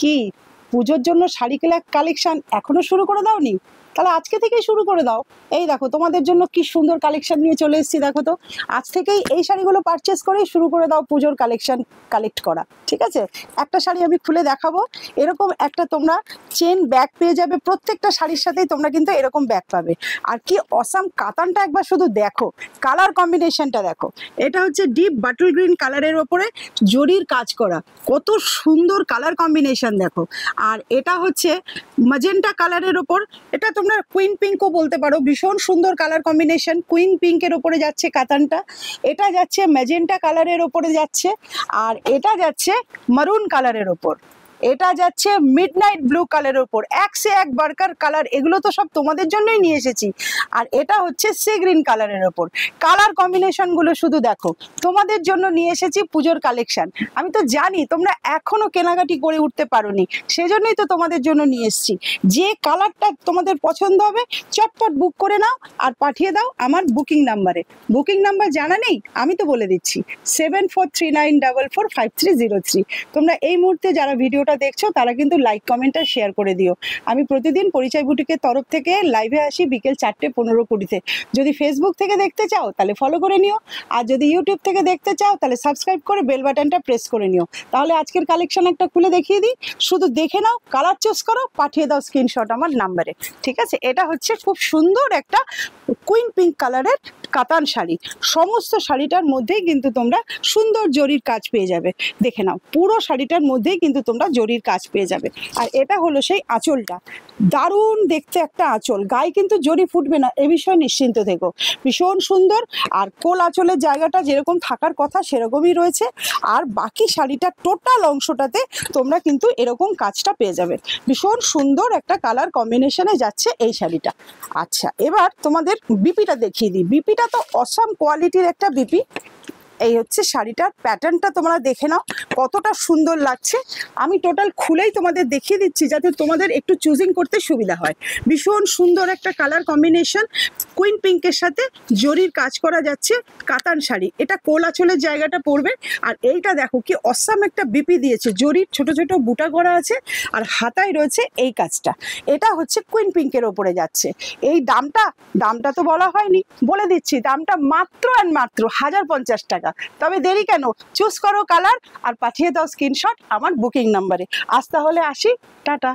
কি পুজোর জন্য শাড়ি কালেকশন এখনো শুরু করে দাওনি? তাহলে আজকে থেকেই শুরু করে দাও। এই দেখো তোমাদের জন্য কি সুন্দর কালেকশন নিয়ে চলে এসেছি, দেখো তো। আজ থেকেই এই শাড়িগুলো পারচেস করেই শুরু করে দাও পুজোর কালেকশন কালেক্ট করা, ঠিক আছে? একটা শাড়ি আমি খুলে দেখাবো। এরকম একটা তোমরা চেন ব্যাগ পেয়ে যাবে, প্রত্যেকটা শাড়ির সাথেই তোমরা কিন্তু এরকম ব্যাগ পাবে। আর কি অসাম কাতানটা একবার শুধু দেখো, কালার কম্বিনেশনটা দেখো। এটা হচ্ছে ডিপ বাটল গ্রিন কালারের ওপরে জরির কাজ করা, কত সুন্দর কালার কম্বিনেশন দেখো। আর এটা হচ্ছে ম্যাজেন্টা কালারের ওপর, এটা তোমরা কুইন পিঙ্কও বলতে পারো, ভীষণ সুন্দর কালার কম্বিনেশন। কুইন পিঙ্কের ওপরে যাচ্ছে কাতানটা, এটা যাচ্ছে ম্যাজেন্টা কালারের ওপরে যাচ্ছে, আর এটা যাচ্ছে মারুন কালারের ওপর, এটা যাচ্ছে মিডনাইট ব্লু কালারের উপর। এক সে এক বারকার কালার, এগুলো তো সব তোমাদের জন্যই নিয়ে এসেছি। আর এটা হচ্ছে সি গ্রিন কালারের ওপর। কালার কম্বিনেশন গুলো শুধু দেখো, তোমাদের জন্য নিয়ে এসেছি পুজোর কালেকশন। আমি তো জানি তোমরা এখনো কেনাকাটি করে উঠতে পারোনি, সেজন্যই তো তোমাদের জন্য নিয়ে এসেছি। যে কালারটা তোমাদের পছন্দ হবে চটপট বুক করে নাও আর পাঠিয়ে দাও আমার বুকিং নাম্বারে। বুকিং নাম্বার জানা নেই? আমি তো বলে দিচ্ছি, 7439445303। তোমরা এই মুহূর্তে যারা ভিডিওটা দেখছো তারা কিন্তু লাইক কমেন্ট আর শেয়ার করে দিও। আমি প্রতিদিন পরিচয় বুটিকের তরফ থেকে লাইভে আসি বিকেল 4:15-20-তে। যদি ফেসবুক থেকে দেখতে চাও তাহলে ফলো করে নিও, আর যদি ইউটিউব থেকে দেখতে চাও তাহলে সাবস্ক্রাইব করে বেল বাটনটা প্রেস করে নিও। তাহলে আজকের কালেকশন একটা খুলে দেখিয়ে দিই, শুধু দেখে নাও, কালার চুজ করো, পাঠিয়ে দাও স্ক্রিনশট আমার নাম্বারে, ঠিক আছে? এটা হচ্ছে খুব সুন্দর একটা কুইন পিঙ্ক কালারের কাতান শাড়ি। সমস্ত শাড়িটার মধ্যেই কিন্তু তোমরা সুন্দর জরির কাজ পেয়ে যাবে। দেখে নাও, পুরো শাড়িটার মধ্যেই কিন্তু তোমরা জরির কাজ পেয়ে যাবে। আর এটা হলো সেই আঁচলটা, দারুণ দেখতে একটা আঁচল, গায়ে কিন্তু জরি ফুটবে না, এ বিষয়ে নিশ্চিন্ত থেকো। ভীষণ সুন্দর। আর কোল আঁচলের জায়গাটা যেরকম থাকার কথা সেরকমই রয়েছে। আর বাকি শাড়িটা টোটাল অংশটাতে তোমরা কিন্তু এরকম কাজটা পেয়ে যাবে। ভীষণ সুন্দর একটা কালার কম্বিনেশনে যাচ্ছে এই শাড়িটা। আচ্ছা, এবার তোমাদের বিপিটা দেখিয়ে দিই। বিপিটা তো অসাম কোয়ালিটির একটা বিপি। এই হচ্ছে শাড়িটার প্যাটার্নটা, তোমরা দেখে নাও কতটা সুন্দর লাগছে। আমি টোটাল খুলেই তোমাদের দেখিয়ে দিচ্ছি যাতে তোমাদের একটু চুজিং করতে সুবিধা হয়। ভীষণ সুন্দর একটা কালার কম্বিনেশন, কুইন পিঙ্কের সাথে জরির কাজ করা যাচ্ছে কাতান শাড়ি। এটা কোল আঁচলের জায়গাটা পড়বে। আর এইটা দেখো কি অসাম একটা বিপি দিয়েছে, জরির ছোট ছোট বুটা করা আছে, আর হাতায় রয়েছে এই কাজটা। এটা হচ্ছে কুইন পিঙ্কের ওপরে যাচ্ছে। এই দামটা তো বলা হয়নি, বলে দিচ্ছি দামটা মাত্র আর মাত্র 1050 টাকা। তবে দেরি কেন, চুজ করো কালার আর পাঠিয়ে দাও স্ক্রিনশট আমার বুকিং নাম্বারে। আজ তাহলে আসি, টাটা।